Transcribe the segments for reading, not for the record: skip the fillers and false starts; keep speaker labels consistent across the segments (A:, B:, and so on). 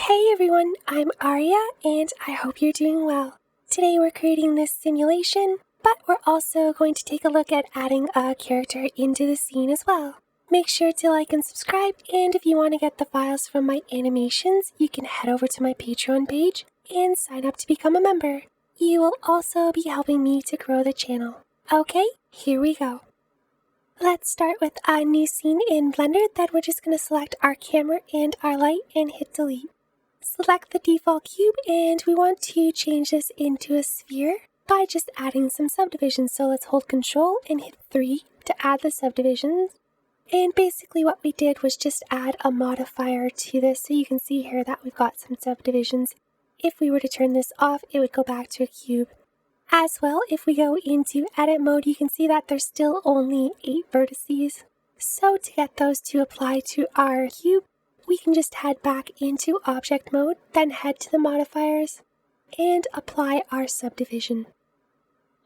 A: Hey everyone, I'm Aria and I hope you're doing well. Today we're creating this simulation, but we're also going to take a look at adding a character into the scene as well. Make sure to like and subscribe, and if you want to get the files from my animations, you can head over to my Patreon page and sign up to become a member. You will also be helping me to grow the channel. Okay, here we go. Let's start with a new scene in Blender. Then we're just going to select our camera and our light and hit delete. Select the default cube, and we want to change this into a sphere by just adding some subdivisions. So let's hold Control and hit 3 to add the subdivisions. And basically what we did was just add a modifier to this, so you can see here that we've got some subdivisions. If we were to turn this off, it would go back to a cube. As well, if we go into edit mode, you can see that there's still only 8 vertices. So to get those to apply to our cube, we can just head back into object mode, then head to the modifiers and apply our subdivision.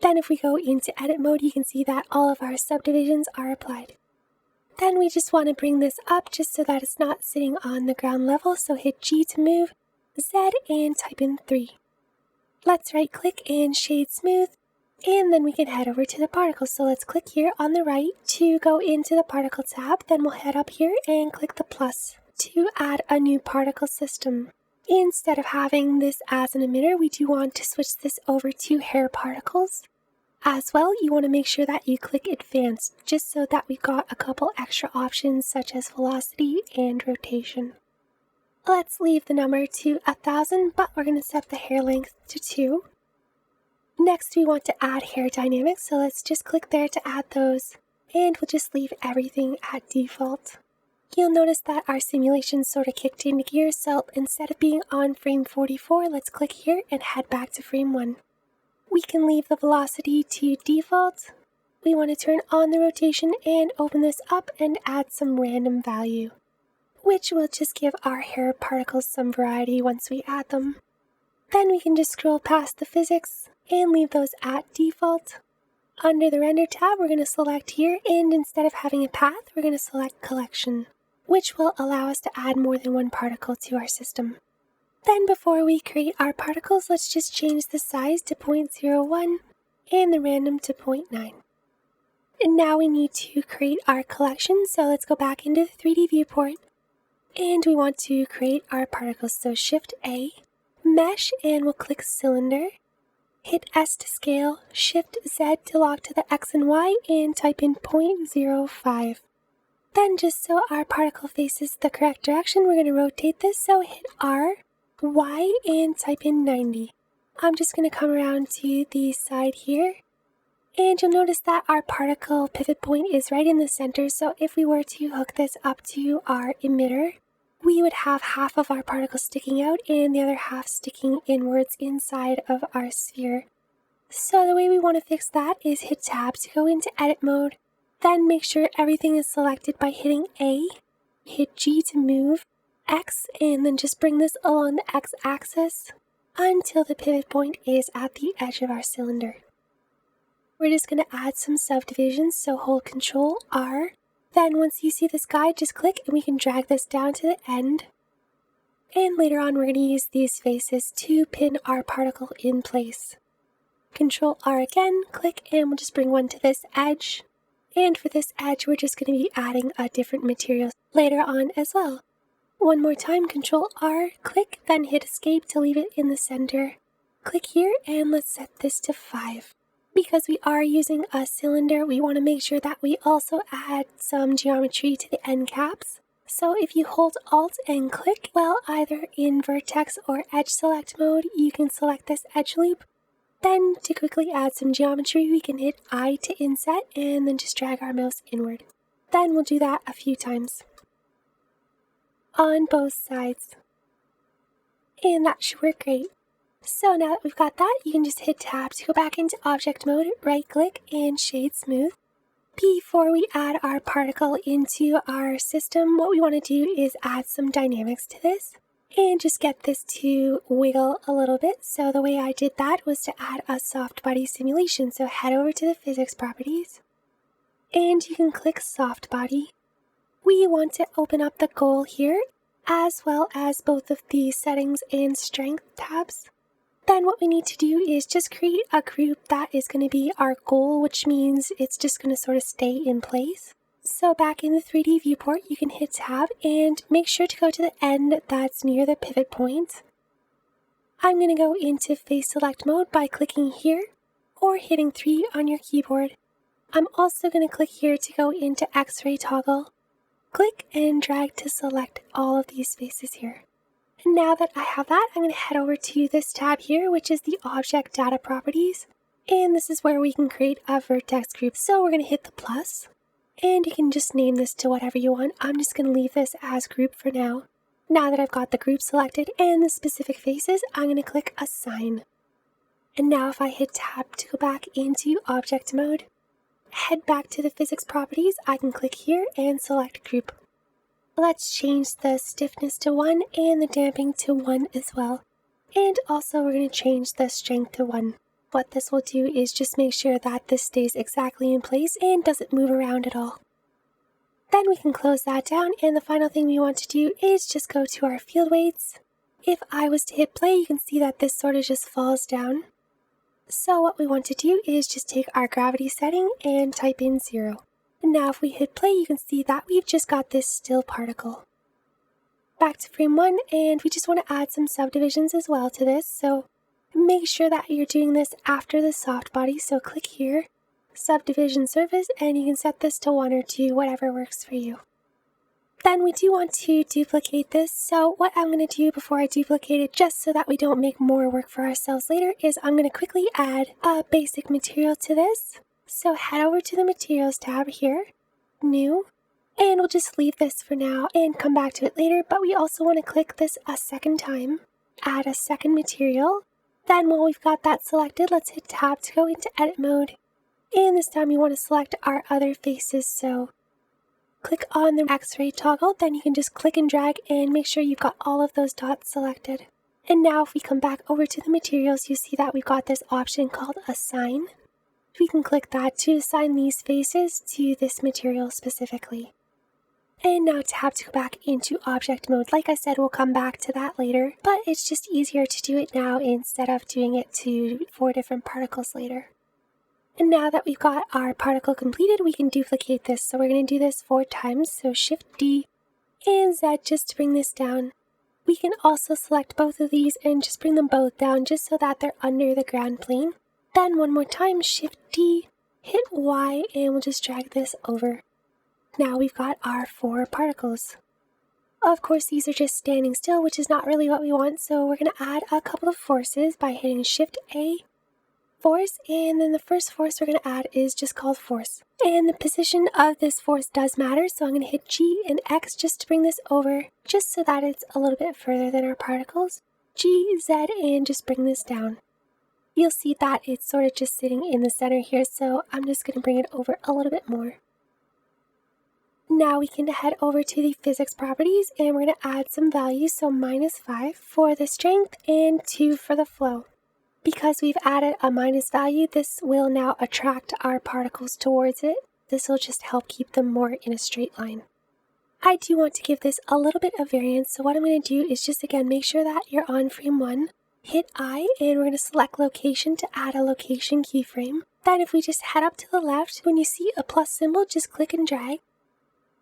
A: Then if we go into edit mode, you can see that all of our subdivisions are applied. Then we just want to bring this up just so that it's not sitting on the ground level, so hit G to move, Z and type in 3. Let's right click and shade smooth, and then we can head over to the particles. So let's click here on the right to go into the particle tab, then we'll head up here and click the plus to add a new particle system. Instead of having this as an emitter, we do want to switch this over to hair particles. As well, you want to make sure that you click advanced, just so that we've got a couple extra options such as velocity and rotation. Let's leave the number to 1000, but we're going to set the hair length to 2. Next, we want to add hair dynamics, so let's just click there to add those, and we'll just leave everything at default. You'll notice that our simulation sort of kicked into gear, so instead of being on frame 44, let's click here and head back to frame 1. We can leave the velocity to default. We want to turn on the rotation and open this up and add some random value, which will just give our hair particles some variety once we add them. Then we can just scroll past the physics and leave those at default. Under the render tab, we're going to select here, and instead of having a path, we're going to select collection, which will allow us to add more than one particle to our system. Then before we create our particles, let's just change the size to 0.01 and the random to 0.9. And now we need to create our collection, so let's go back into the 3D viewport. And we want to create our particles, so Shift A, Mesh, and we'll click Cylinder. Hit S to scale, Shift Z to lock to the X and Y, and type in 0.05. Then just so our particle faces the correct direction, we're going to rotate this, so hit R, Y, and type in 90. I'm just going to come around to the side here, and you'll notice that our particle pivot point is right in the center, so if we were to hook this up to our emitter, we would have half of our particle sticking out and the other half sticking inwards inside of our sphere. So the way we want to fix that is hit Tab to go into edit mode, then make sure everything is selected by hitting A, hit G to move, X, and then just bring this along the X axis until the pivot point is at the edge of our cylinder. We're just going to add some subdivisions, so hold Control R. Then once you see this guide, just click and we can drag this down to the end. And later on, we're going to use these faces to pin our particle in place. Control R again, click, and we'll just bring one to this edge. And for this edge, we're just going to be adding a different material later on as well. One more time, Control R, click, then hit Escape to leave it in the center. Click here, and let's set this to 5. Because we are using a cylinder, we want to make sure that we also add some geometry to the end caps. So if you hold Alt and click, well, either in vertex or edge select mode, you can select this edge loop. Then to quickly add some geometry, we can hit I to inset and then just drag our mouse inward. Then we'll do that a few times on both sides. And that should work great. So now that we've got that, you can just hit Tab to go back into object mode, right click and shade smooth. Before we add our particle into our system, what we want to do is add some dynamics to this and just get this to wiggle a little bit. So the way I did that was to add a soft body simulation. So head over to the physics properties and you can click soft body. We want to open up the goal here as well as both of the settings and strength tabs. Then what we need to do is just create a group that is going to be our goal, which means it's just going to sort of stay in place. So back in the 3D viewport, you can hit tab and make sure to go to the end that's near the pivot point. I'm going to go into face select mode by clicking here or hitting 3 on your keyboard. I'm also going to click here to go into X-ray toggle. Click and drag to select all of these faces here. And now that I have that, I'm going to head over to this tab here, which is the Object Data Properties. And this is where we can create a vertex group. So we're going to hit the plus. And you can just name this to whatever you want. I'm just going to leave this as group for now. Now that I've got the group selected and the specific faces, I'm going to click Assign. And now if I hit tab to go back into object mode, head back to the physics properties, I can click here and select group. Let's change the stiffness to 1 and the damping to 1 as well. And also we're going to change the strength to 1. What this will do is just make sure that this stays exactly in place and doesn't move around at all. Then we can close that down, and the final thing we want to do is just go to our field weights. If I was to hit play, you can see that this sort of just falls down. So what we want to do is just take our gravity setting and type in 0. And now if we hit play, you can see that we've just got this still particle. Back to frame 1, and we just want to add some subdivisions as well to this. So make sure that you're doing this after the soft body. So click here, subdivision surface, and you can set this to 1 or 2, whatever works for you. Then we do want to duplicate this. So what I'm going to do before I duplicate it, just so that we don't make more work for ourselves later, is I'm going to quickly add a basic material to this. So head over to the Materials tab here, New, and we'll just leave this for now and come back to it later, but we also want to click this a second time, add a second material. Then while we've got that selected, let's hit tab to go into edit mode, and this time you want to select our other faces, so click on the X-ray toggle, then you can just click and drag and make sure you've got all of those dots selected. And now if we come back over to the materials, you see that we've got this option called Assign. We can click that to assign these faces to this material specifically. And now tab to go back into object mode. Like I said, we'll come back to that later, but it's just easier to do it now instead of doing it to 4 different particles later. And now that we've got our particle completed, we can duplicate this. So we're going to do this 4 times. So Shift D and Z just to bring this down. We can also select both of these and just bring them both down just so that they're under the ground plane. Then one more time, Shift D, hit Y, and we'll just drag this over. Now we've got our 4 particles. Of course, these are just standing still, which is not really what we want, so we're going to add a couple of forces by hitting Shift A, force, and then the first force we're going to add is just called force. And the position of this force does matter, so I'm going to hit G and X just to bring this over, just so that it's a little bit further than our particles. G, Z, and just bring this down. You'll see that it's sort of just sitting in the center here, so I'm just going to bring it over a little bit more. Now we can head over to the physics properties, and we're going to add some values, so -5 for the strength and 2 for the flow. Because we've added a minus value, this will now attract our particles towards it. This will just help keep them more in a straight line. I do want to give this a little bit of variance, so what I'm going to do is just again make sure that you're on frame 1. Hit I, and we're going to select location to add a location keyframe. Then if we just head up to the left, when you see a plus symbol, just click and drag,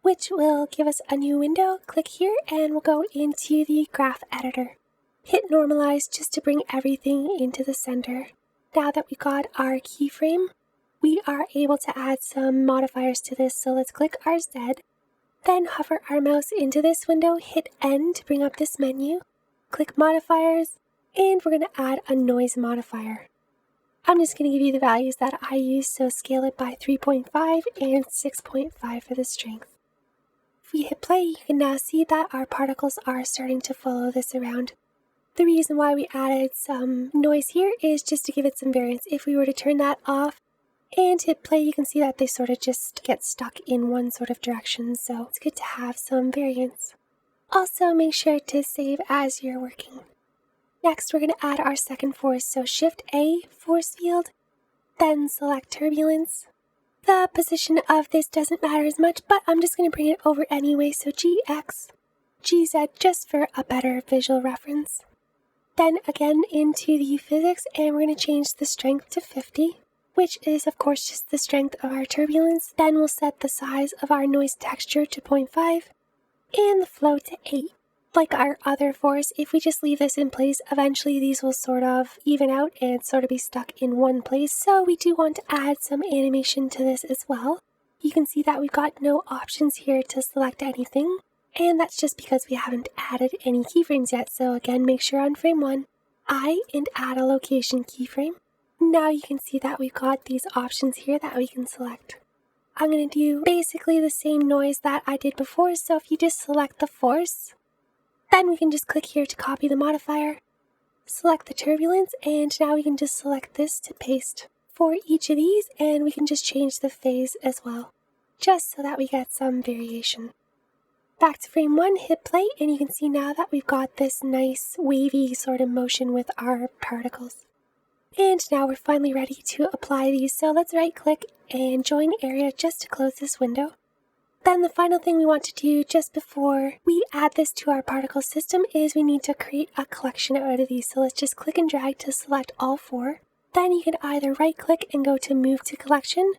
A: which will give us a new window. Click here, and we'll go into the graph editor. Hit normalize just to bring everything into the center. Now that we've got our keyframe, we are able to add some modifiers to this, so let's click our Z. Then hover our mouse into this window, hit N to bring up this menu. Click modifiers, and we're going to add a noise modifier. I'm just going to give you the values that I use, so scale it by 3.5 and 6.5 for the strength. If we hit play, you can now see that our particles are starting to follow this around. The reason why we added some noise here is just to give it some variance. If we were to turn that off and hit play, you can see that they sort of just get stuck in one sort of direction, so it's good to have some variance. Also, make sure to save as you're working. Next, we're going to add our second force, so Shift A, force field, then select turbulence. The position of this doesn't matter as much, but I'm just going to bring it over anyway, so GX. GZ just for a better visual reference. Then again into the physics, and we're going to change the strength to 50, which is of course just the strength of our turbulence. Then we'll set the size of our noise texture to 0.5 and the flow to 8. Like our other force, if we just leave this in place, eventually these will sort of even out and sort of be stuck in one place. So we do want to add some animation to this as well. You can see that we've got no options here to select anything. And that's just because we haven't added any keyframes yet. So again, make sure on frame 1, and add a location keyframe. Now you can see that we've got these options here that we can select. I'm going to do basically the same noise that I did before. So if you just select the force, then we can just click here to copy the modifier, select the turbulence, and now we can just select this to paste for each of these, and we can just change the phase as well, just so that we get some variation. Back to frame 1, hit play, and you can see now that we've got this nice wavy sort of motion with our particles. And now we're finally ready to apply these, so let's right click and join area just to close this window. Then the final thing we want to do just before we add this to our particle system is we need to create a collection out of these. So let's just click and drag to select all 4. Then you can either right click and go to move to collection,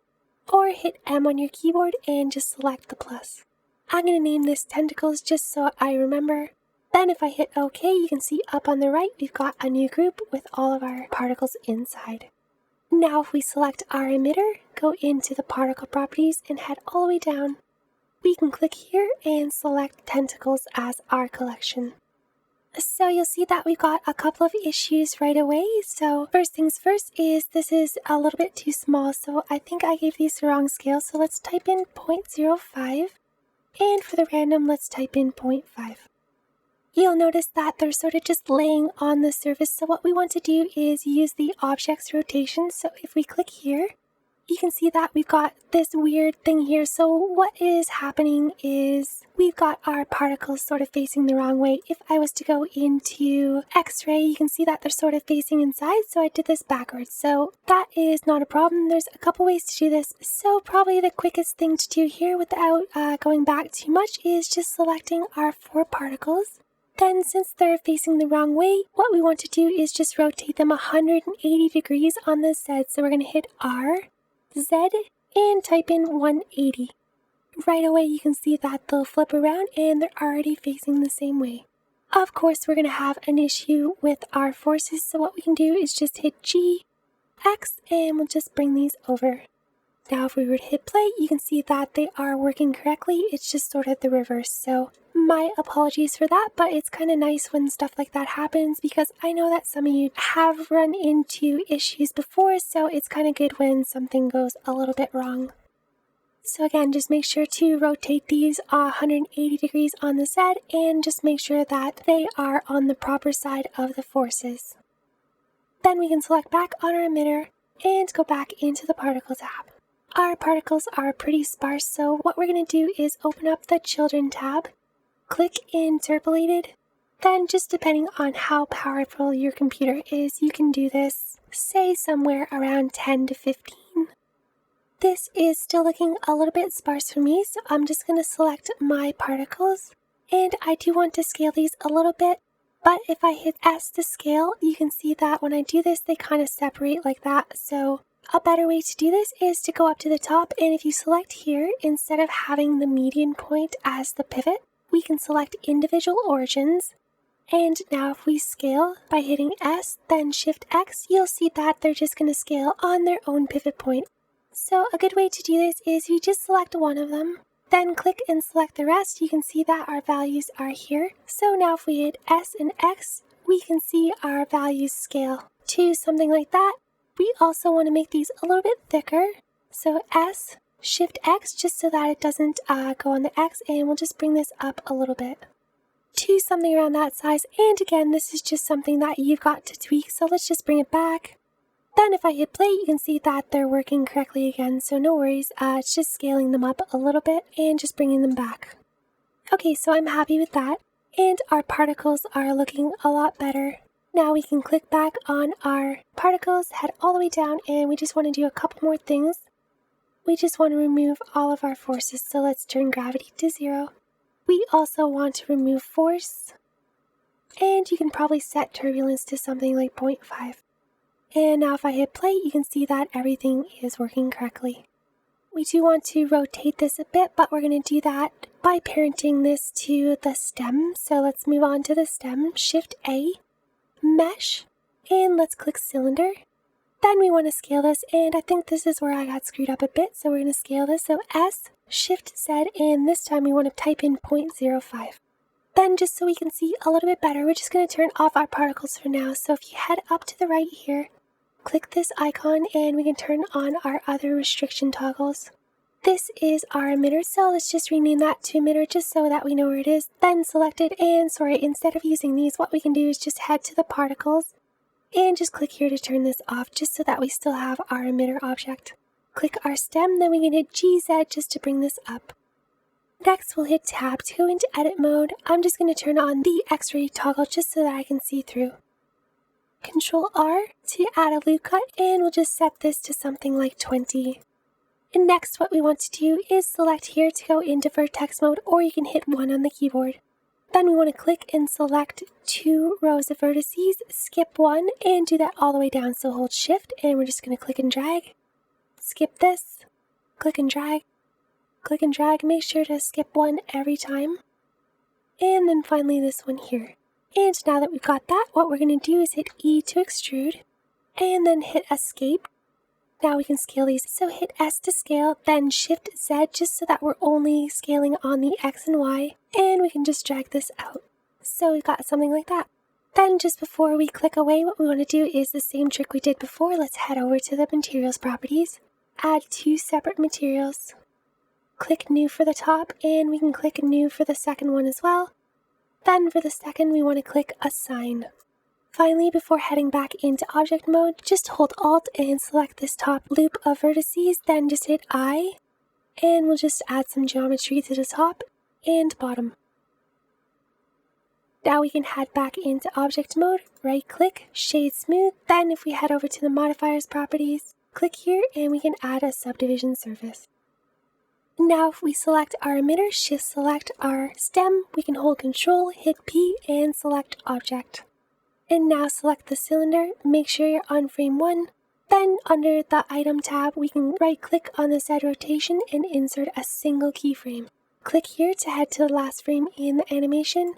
A: or hit M on your keyboard and just select the plus. I'm going to name this tentacles just so I remember. Then if I hit OK, you can see up on the right we've got a new group with all of our particles inside. Now if we select our emitter, go into the particle properties and head all the way down. We can click here and select tentacles as our collection. So you'll see that we've got a couple of issues right away. So first things first is this is a little bit too small. So I think I gave these the wrong scale. So let's type in 0.05. And for the random, let's type in 0.5. You'll notice that they're sort of just laying on the surface. So what we want to do is use the object's rotation. So if we click here, you can see that we've got this weird thing here. So what is happening is we've got our particles sort of facing the wrong way. If I was to go into X-ray, you can see that they're sort of facing inside. So I did this backwards. So that is not a problem. There's a couple ways to do this. So probably the quickest thing to do here without going back too much is just selecting our 4 particles. Then since they're facing the wrong way, what we want to do is just rotate them 180 degrees on the Z. So we're going to hit R, Z, and type in 180. Right away you can see that they'll flip around and they're already facing the same way. Of course we're going to have an issue with our forces, so what we can do is just hit G, X, and we'll just bring these over. Now if we were to hit play, you can see that they are working correctly. It's just sort of the reverse. So my apologies for that, but it's kind of nice when stuff like that happens because I know that some of you have run into issues before, so it's kind of good when something goes a little bit wrong. So again, just make sure to rotate these 180 degrees on the Z and just make sure that they are on the proper side of the forces. Then we can select back on our emitter and go back into the particle tab. Our particles are pretty sparse, so what we're going to do is open up the Children tab, click Interpolated, then just depending on how powerful your computer is, you can do this, say somewhere around 10 to 15. This is still looking a little bit sparse for me, so I'm just going to select my particles, and I do want to scale these a little bit, but if I hit S to scale, you can see that when I do this, they kind of separate like that, so a better way to do this is to go up to the top, and if you select here, instead of having the median point as the pivot, we can select individual origins. And now if we scale by hitting S, then Shift X, you'll see that they're just going to scale on their own pivot point. So a good way to do this is you just select one of them, then click and select the rest. You can see that our values are here. So now if we hit S and X, we can see our values scale to something like that. We also want to make these a little bit thicker. So S, Shift X, just so that it doesn't go on the X, and we'll just bring this up a little bit to something around that size. And again, this is just something that you've got to tweak, so let's just bring it back. Then if I hit play, you can see that they're working correctly again, so no worries. It's just scaling them up a little bit and just bringing them back. Okay, so I'm happy with that, and our particles are looking a lot better. Now we can click back on our particles, head all the way down, and we just want to do a couple more things. We just want to remove all of our forces, so let's turn gravity to 0. We also want to remove force, and you can probably set turbulence to something like 0.5. And now if I hit play, you can see that everything is working correctly. We do want to rotate this a bit, but we're going to do that by parenting this to the stem. So let's move on to the stem, Shift A, Mesh, and let's click Cylinder. Then we want to scale this, and I think this is where I got screwed up a bit, so we're going to scale this. So S, Shift Z, and this time we want to type in 0.05. Then just so we can see a little bit better, we're just going to turn off our particles for now. So if you head up to the right here, click this icon and we can turn on our other restriction toggles. This is our emitter, so let's just rename that to emitter just so that we know where it is. Then select it, and instead of using these, what we can do is just head to the particles and just click here to turn this off just so that we still have our emitter object. Click our stem, then we can hit GZ just to bring this up. Next, we'll hit Tab to go into edit mode. I'm just going to turn on the X-ray toggle just so that I can see through. Control R to add a loop cut, and we'll just set this to something like 20. And next, what we want to do is select here to go into vertex mode, or you can hit 1 on the keyboard. Then we want to click and select 2 rows of vertices, skip 1, and do that all the way down. So hold Shift, and we're just going to click and drag. Skip this, click and drag. Click and drag, make sure to skip 1 every time. And then finally this one here. And now that we've got that, what we're going to do is hit E to extrude, and then hit Escape. Now we can scale these. So hit S to scale, then Shift Z just so that we're only scaling on the X and Y, and we can just drag this out. So we've got something like that. Then just before we click away, what we want to do is the same trick we did before. Let's head over to the materials properties, add 2 separate materials. Click New for the top, and we can click New for the second one as well. Then for the second, we want to click Assign. Finally, before heading back into object mode, just hold Alt and select this top loop of vertices, then just hit I, and we'll just add some geometry to the top and bottom. Now we can head back into object mode, right click, Shade Smooth, then if we head over to the modifiers properties, click here and we can add a subdivision surface. Now if we select our emitter, shift select our stem, we can hold Control, hit P, and select Object. And now select the cylinder, make sure you're on frame 1. Then under the Item tab, we can right click on the Z rotation and insert a single keyframe. Click here to head to the last frame in the animation,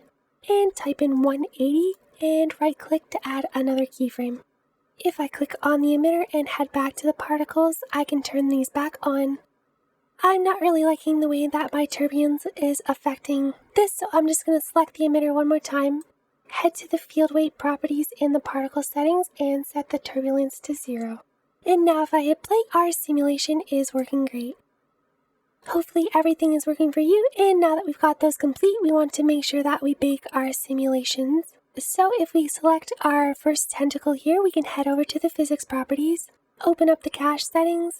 A: and type in 180, and right click to add another keyframe. If I click on the emitter and head back to the particles, I can turn these back on. I'm not really liking the way that my turbulence is affecting this, so I'm just going to select the emitter one more time, head to the field weight properties in the particle settings, and set the turbulence to 0. And now if I hit play, our simulation is working great. Hopefully everything is working for you, and now that we've got those complete, we want to make sure that we bake our simulations. So if we select our first tentacle here, we can head over to the physics properties, open up the cache settings.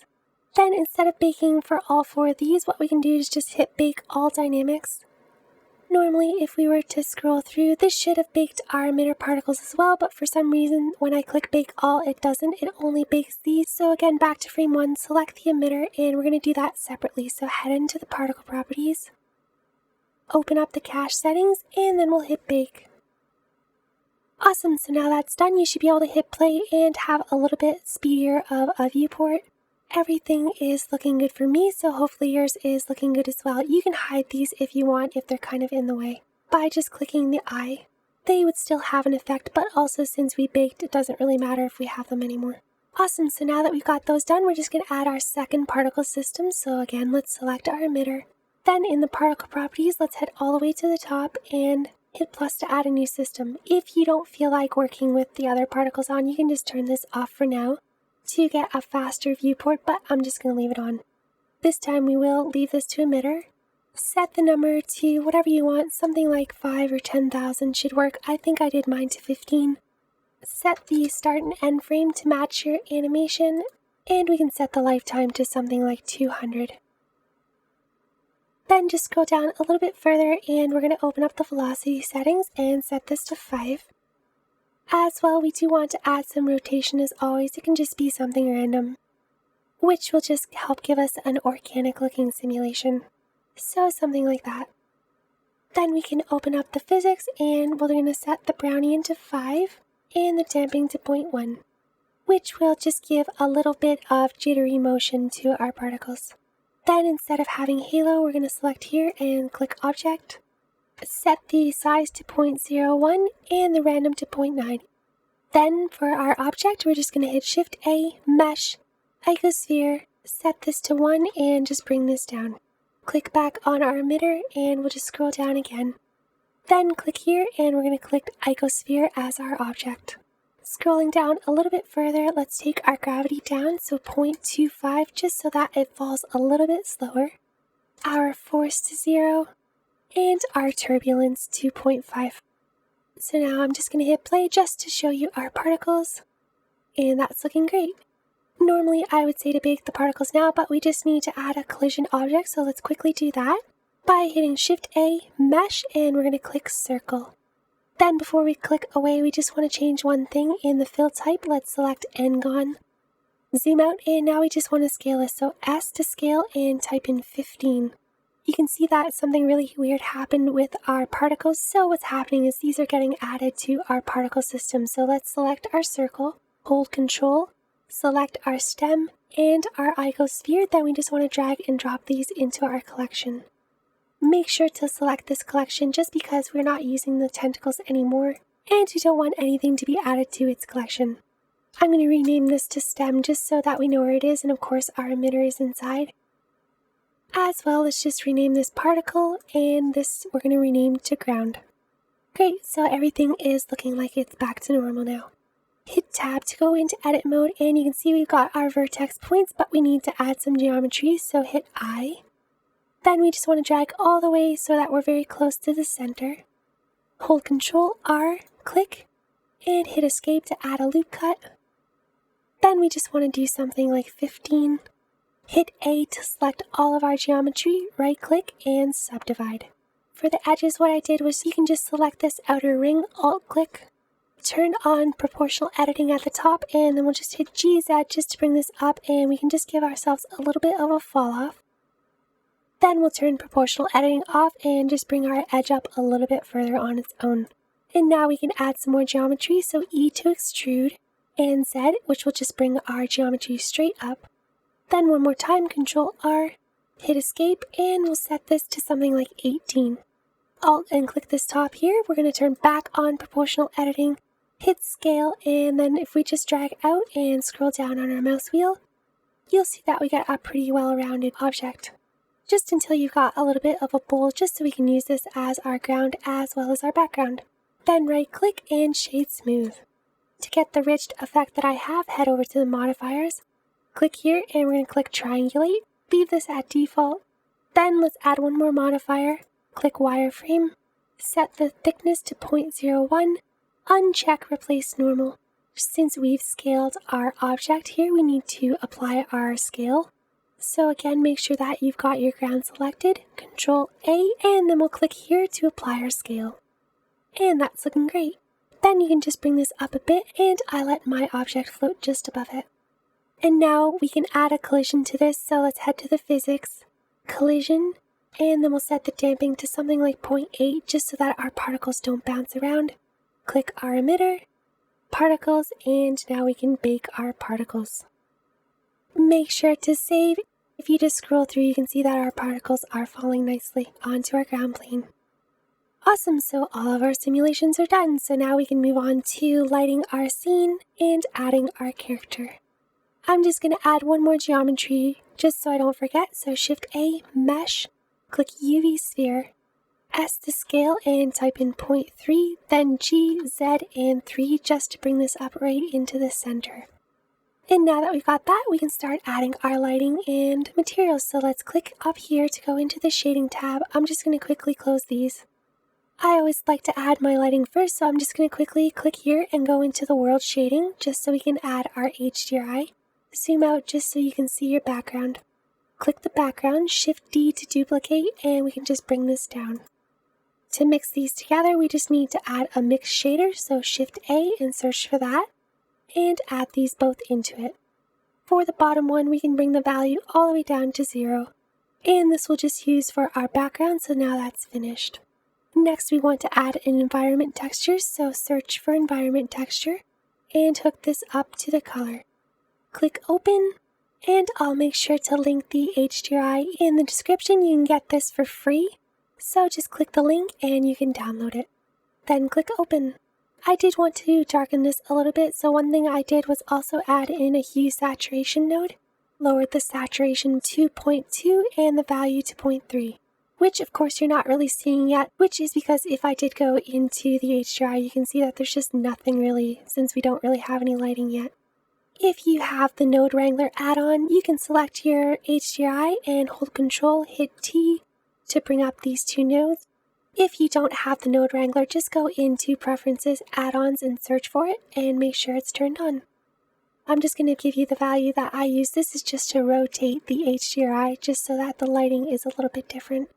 A: Then instead of baking for all 4 of these, what we can do is just hit Bake All Dynamics. Normally, if we were to scroll through, this should have baked our emitter particles as well, but for some reason, when I click Bake All, it doesn't. It only bakes these. So again, back to frame 1, select the emitter, and we're going to do that separately. So head into the particle properties, open up the cache settings, and then we'll hit Bake. Awesome, so now that's done, you should be able to hit play and have a little bit speedier of a viewport. Everything is looking good for me, so hopefully yours is looking good as well. You can hide these if you want, if they're kind of in the way, by just clicking the eye. They would still have an effect, but also since we baked, it doesn't really matter if we have them anymore. Awesome, so now that we've got those done, we're just going to add our second particle system. So again, let's select our emitter. Then in the particle properties, let's head all the way to the top and hit plus to add a new system. If you don't feel like working with the other particles on, you can just turn this off for now to get a faster viewport, but I'm just going to leave it on. This time we will leave this to emitter. Set the number to whatever you want, something like 5 or 10,000 should work. I think I did mine to 15. Set the start and end frame to match your animation, and we can set the lifetime to something like 200. Then just scroll down a little bit further and we're going to open up the velocity settings and set this to 5. As well, we do want to add some rotation as always. It can just be something random, which will just help give us an organic looking simulation. So something like that. Then we can open up the physics and we're going to set the brownie into 5 and the damping to 0.1, which will just give a little bit of jittery motion to our particles. Then instead of having halo, we're going to select here and click Object. Set the size to 0.01 and the random to 0.9. Then for our object, we're just going to hit Shift A, Mesh, Icosphere, set this to 1 and just bring this down. Click back on our emitter and we'll just scroll down again. Then click here and we're going to click Icosphere as our object. Scrolling down a little bit further, let's take our gravity down, so 0.25, just so that it falls a little bit slower. Our force to 0, and our turbulence to 0.5. So now I'm just going to hit play just to show you our particles, and that's looking great. Normally I would say to bake the particles now, but we just need to add a collision object, so let's quickly do that by hitting Shift A, Mesh, and we're going to click Circle. Then before we click away, we just want to change one thing in the fill type. Let's select Ngon. Zoom out, and now we just want to scale this. So S to scale and type in 15. You can see that something really weird happened with our particles. So what's happening is these are getting added to our particle system. So let's select our circle, hold Control, select our stem and our icosphere. Then we just want to drag and drop these into our collection. Make sure to select this collection just because we're not using the tentacles anymore and we don't want anything to be added to its collection. I'm going to rename this to stem just so that we know where it is, and of course our emitter is inside. As well, let's just rename this particle, and this we're going to rename to ground. Great, so everything is looking like it's back to normal now. Hit Tab to go into edit mode, and you can see we've got our vertex points, but we need to add some geometry, so hit I. Then we just want to drag all the way so that we're very close to the center. Hold Control R, click, and hit Escape to add a loop cut. Then we just want to do something like 15. Hit A to select all of our geometry, right click, and subdivide. For the edges, what I did was you can just select this outer ring, alt click, turn on proportional editing at the top, and then we'll just hit GZ just to bring this up, and we can just give ourselves a little bit of a fall off. Then we'll turn proportional editing off and just bring our edge up a little bit further on its own. And now we can add some more geometry, so E to extrude, and Z, which will just bring our geometry straight up. Then one more time, Control R, hit Escape, and we'll set this to something like 18. Alt and click this top here, we're going to turn back on proportional editing, hit Scale, and then if we just drag out and scroll down on our mouse wheel, you'll see that we get a pretty well-rounded object. Just until you've got a little bit of a bowl, just so we can use this as our ground as well as our background. Then right click and shade smooth. To get the ridged effect that I have, head over to the modifiers, click here and we're going to click triangulate, leave this at default. Then let's add one more modifier, click wireframe, set the thickness to 0.01, uncheck replace normal. Since we've scaled our object here, we need to apply our scale. So again, make sure that you've got your ground selected, Control A, and then we'll click here to apply our scale. And that's looking great. Then you can just bring this up a bit, and I let my object float just above it. And now we can add a collision to this, so let's head to the physics, collision, and then we'll set the damping to something like 0.8 just so that our particles don't bounce around. Click our emitter, particles, and now we can bake our particles. Make sure to save. If you just scroll through, you can see that our particles are falling nicely onto our ground plane. Awesome, so all of our simulations are done. So now we can move on to lighting our scene and adding our character. I'm just going to add one more geometry just so I don't forget. So Shift A, Mesh, click UV Sphere, S to scale and type in 0.3, then G, Z, and 3 just to bring this up right into the center. And now that we've got that, we can start adding our lighting and materials. So let's click up here to go into the shading tab. I'm just going to quickly close these. I always like to add my lighting first, so I'm just going to quickly click here and go into the world shading just so we can add our HDRI. Zoom out just so you can see your background. Click the background, Shift D to duplicate, and we can just bring this down. To mix these together, we just need to add a mix shader, so Shift A and search for that. And add these both into it. For the bottom one, we can bring the value all the way down to 0. And this we'll just use for our background, so now that's finished. Next, we want to add an environment texture, so search for environment texture and hook this up to the color. Click open, and I'll make sure to link the HDRI in the description. You can get this for free, so just click the link and you can download it. Then click open. I did want to darken this a little bit, so one thing I did was also add in a hue saturation node, lowered the saturation to 0.2 and the value to 0.3. Which of course you're not really seeing yet, which is because if I did go into the HDRI, you can see that there's just nothing really, since we don't really have any lighting yet. If you have the Node Wrangler add-on, you can select your HDRI and hold Control, hit T to bring up these two nodes. If you don't have the Node Wrangler, just go into Preferences, Add-ons, and search for it, and make sure it's turned on. I'm just going to give you the value that I use. This is just to rotate the HDRI, just so that the lighting is a little bit different.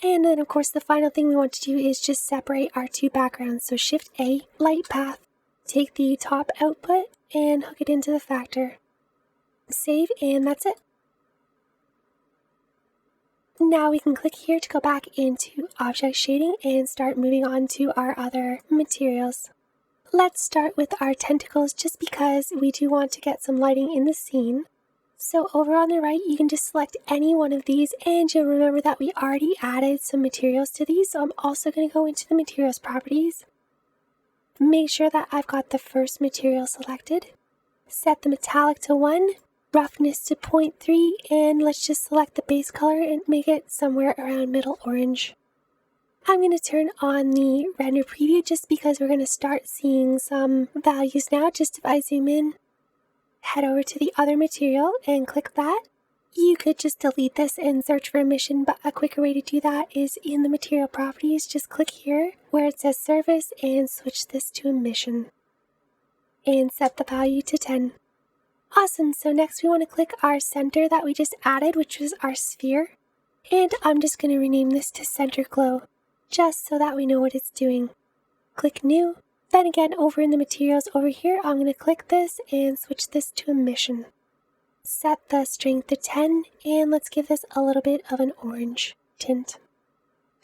A: And then of course the final thing we want to do is just separate our two backgrounds. So Shift A, light path, take the top output and hook it into the factor. Save, and that's it. Now we can click here to go back into object shading and start moving on to our other materials. Let's start with our tentacles just because we do want to get some lighting in the scene. So over on the right, you can just select any one of these, and you'll remember that we already added some materials to these, so I'm also going to go into the materials properties. Make sure that I've got the first material selected. Set the metallic to 1, roughness to 0.3, and let's just select the base color and make it somewhere around middle orange. I'm going to turn on the render preview just because we're going to start seeing some values now. Just if I zoom in, head over to the other material and click that. You could just delete this and search for emission, but a quicker way to do that is in the material properties. Just click here where it says surface and switch this to emission. And set the value to 10. Awesome, so next we want to click our center that we just added, which was our sphere. And I'm just going to rename this to Center Glow, just so that we know what it's doing. Click New. Then again, over in the materials over here, I'm going to click this and switch this to emission. Set the strength to 10, and let's give this a little bit of an orange tint.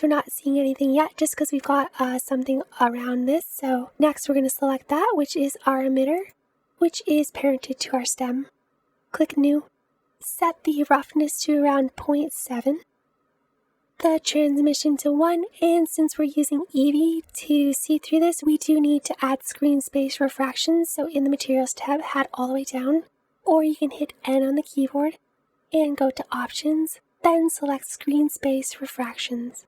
A: We're not seeing anything yet just because we've got something around this. So next we're going to select that, which is our emitter, which is parented to our stem. Click New. Set the roughness to around 0.7. The transmission to 1, and since we're using Eevee to see through this, we do need to add screen space refractions. So in the materials tab, head all the way down, or you can hit N on the keyboard and go to options, then select screen space refractions.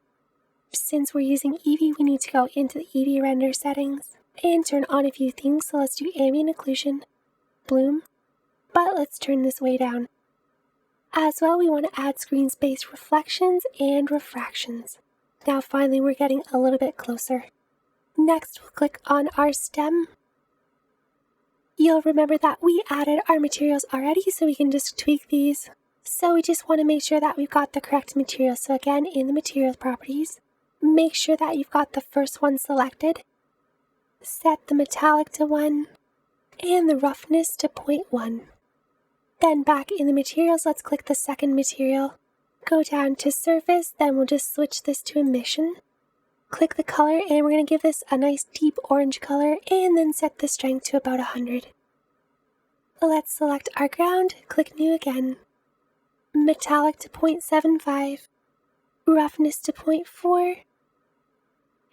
A: Since we're using Eevee, we need to go into the Eevee render settings and turn on a few things. So let's do ambient occlusion, bloom, but let's turn this way down. As well, we want to add screen space reflections and refractions. Now finally we're getting a little bit closer. Next we'll click on our stem. You'll remember that we added our materials already, so we can just tweak these. So we just want to make sure that we've got the correct material. So again, in the materials properties, make sure that you've got the first one selected. Set the metallic to 1 and the roughness to 0.1. Then back in the materials, let's click the second material. Go down to surface, then we'll just switch this to emission. Click the color, and we're going to give this a nice deep orange color, and then set the strength to about 100. Let's select our ground, click New again. Metallic to 0.75. Roughness to 0.4.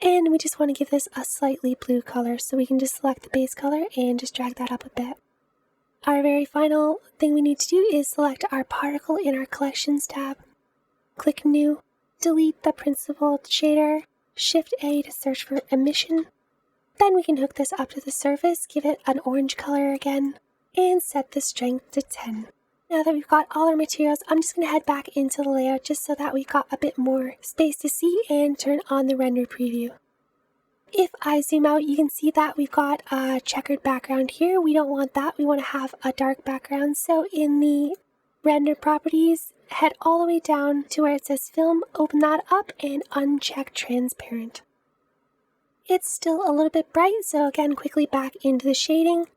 A: And we just want to give this a slightly blue color, so we can just select the base color and just drag that up a bit. Our very final thing we need to do is select our particle in our Collections tab. Click New, delete the principled shader, Shift A to search for emission. Then we can hook this up to the surface, give it an orange color again, and set the strength to 10. Now that we've got all our materials, I'm just going to head back into the layout just so that we've got a bit more space to see and turn on the render preview. If I zoom out, you can see that we've got a checkered background here. We don't want that. We want to have a dark background. So in the render properties, head all the way down to where it says film, open that up and uncheck transparent. It's still a little bit bright, so again, quickly back into the shading.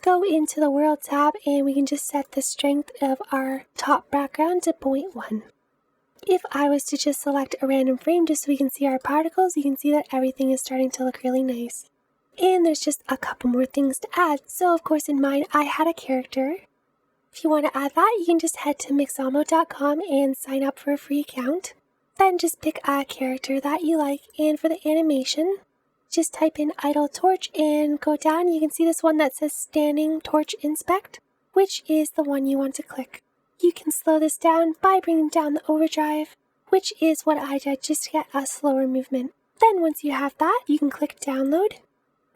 A: Go into the world tab and we can just set the strength of our top background to 0.1. If I was to just select a random frame just so we can see our particles, you can see that everything is starting to look really nice. And there's just a couple more things to add. So of course in mine, I had a character. If you want to add that, you can just head to mixamo.com and sign up for a free account. Then just pick a character that you like, and for the animation, just type in idle torch and go down. You can see this one that says standing torch inspect, which is the one you want to click. You can slow this down by bringing down the overdrive, which is what I did just to get a slower movement. Then once you have that, you can click download.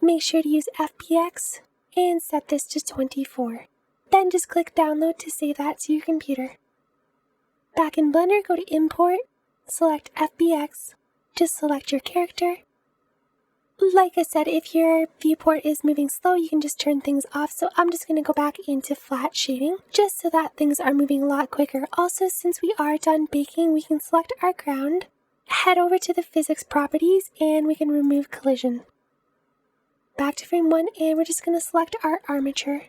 A: Make sure to use FBX and set this to 24. Then just click download to save that to your computer. Back in Blender, go to import, select FBX, just select your character. Like I said, if your viewport is moving slow, you can just turn things off. So I'm just going to go back into flat shading, just so that things are moving a lot quicker. Also, since we are done baking, we can select our ground, head over to the physics properties, and we can remove collision. Back to frame 1, and we're just going to select our armature.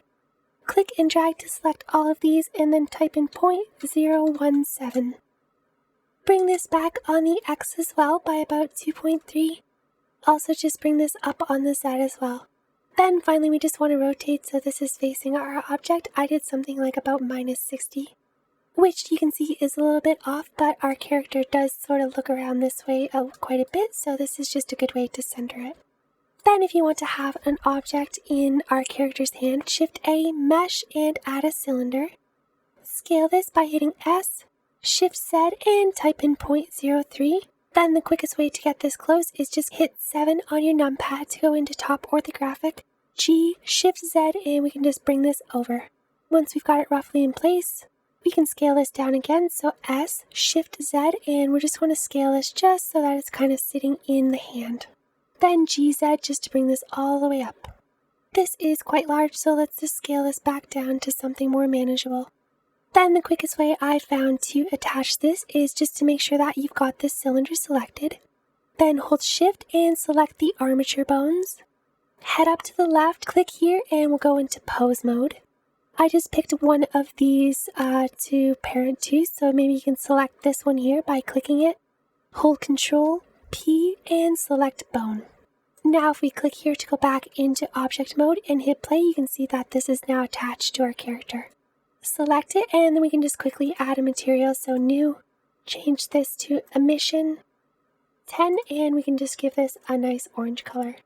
A: Click and drag to select all of these, and then type in 0.017. Bring this back on the X as well by about 2.3. Also just bring this up on the Z as well. Then finally we just want to rotate so this is facing our object. I did something like about -60, which you can see is a little bit off, but our character does sort of look around this way quite a bit, so this is just a good way to center it. Then if you want to have an object in our character's hand, Shift A, mesh, and add a cylinder. Scale this by hitting S, Shift Z, and type in 0.03. Then the quickest way to get this close is just hit 7 on your numpad to go into top orthographic, G, Shift Z, and we can just bring this over. Once we've got it roughly in place, we can scale this down again, so S, Shift Z, and we just want to scale this just so that it's kind of sitting in the hand. Then GZ just to bring this all the way up. This is quite large, so let's just scale this back down to something more manageable. Then the quickest way I found to attach this is just to make sure that you've got this cylinder selected. Then hold Shift and select the armature bones. Head up to the left, click here, and we'll go into pose mode. I just picked one of these to parent to, so maybe you can select this one here by clicking it. Hold Control, P, and select bone. Now if we click here to go back into object mode and hit play, you can see that this is now attached to our character. Select it, and then we can just quickly add a material. So new, change this to emission 10, and we can just give this a nice orange color.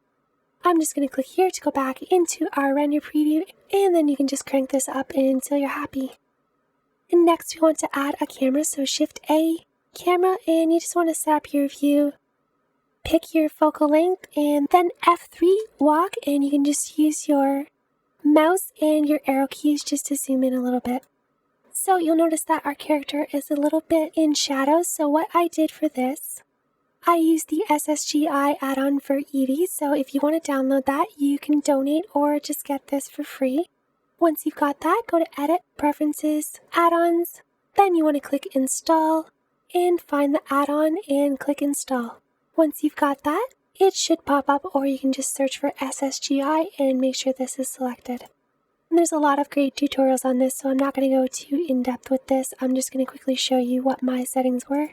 A: I'm just going to click here to go back into our render preview, and then you can just crank this up until you're happy. And next we want to add a camera, so Shift A, camera, and you just want to set up your view. Pick your focal length, and then F3, walk, and you can just use your mouse and your arrow keys just to zoom in a little bit. So you'll notice that our character is a little bit in shadows. So what I did for this, I used the SSGI add-on for Eevee. So if you want to download that, you can donate or just get this for free. Once you've got that, go to Edit, Preferences, Add-ons. Then you want to click Install and find the add-on and click Install. Once you've got that, it should pop up, or you can just search for SSGI and make sure this is selected. And there's a lot of great tutorials on this, so I'm not going to go too in-depth with this. I'm just going to quickly show you what my settings were.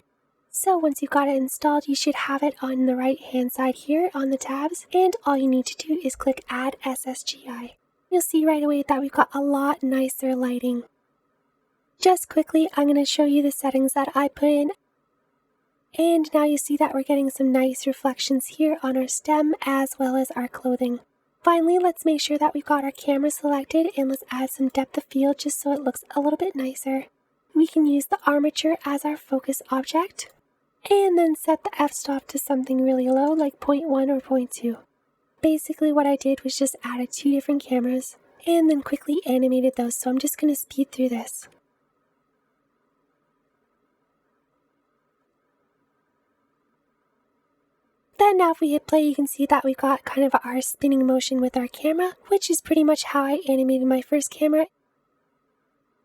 A: So once you've got it installed, you should have it on the right-hand side here on the tabs, and all you need to do is click Add SSGI. You'll see right away that we've got a lot nicer lighting. Just quickly, I'm going to show you the settings that I put in. And now you see that we're getting some nice reflections here on our stem as well as our clothing. Finally, let's make sure that we've got our camera selected, and let's add some depth of field just so it looks a little bit nicer. We can use the armature as our focus object, and then set the f-stop to something really low like 0.1 or 0.2. Basically what I did was just added 2 different cameras and then quickly animated those, so I'm just going to speed through this. Then now if we hit play, you can see that we've got kind of our spinning motion with our camera, which is pretty much how I animated my first camera.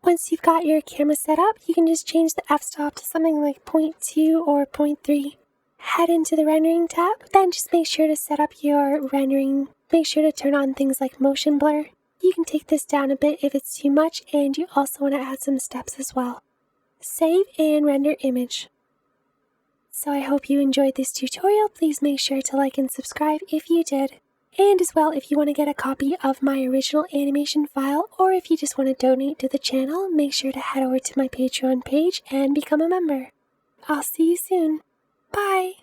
A: Once you've got your camera set up, you can just change the f-stop to something like 0.2 or 0.3. Head into the rendering tab, then just make sure to set up your rendering. Make sure to turn on things like motion blur. You can take this down a bit if it's too much, and you also want to add some steps as well. Save and render image. So I hope you enjoyed this tutorial. Please make sure to like and subscribe if you did. And as well, if you want to get a copy of my original animation file, or if you just want to donate to the channel, make sure to head over to my Patreon page and become a member. I'll see you soon. Bye!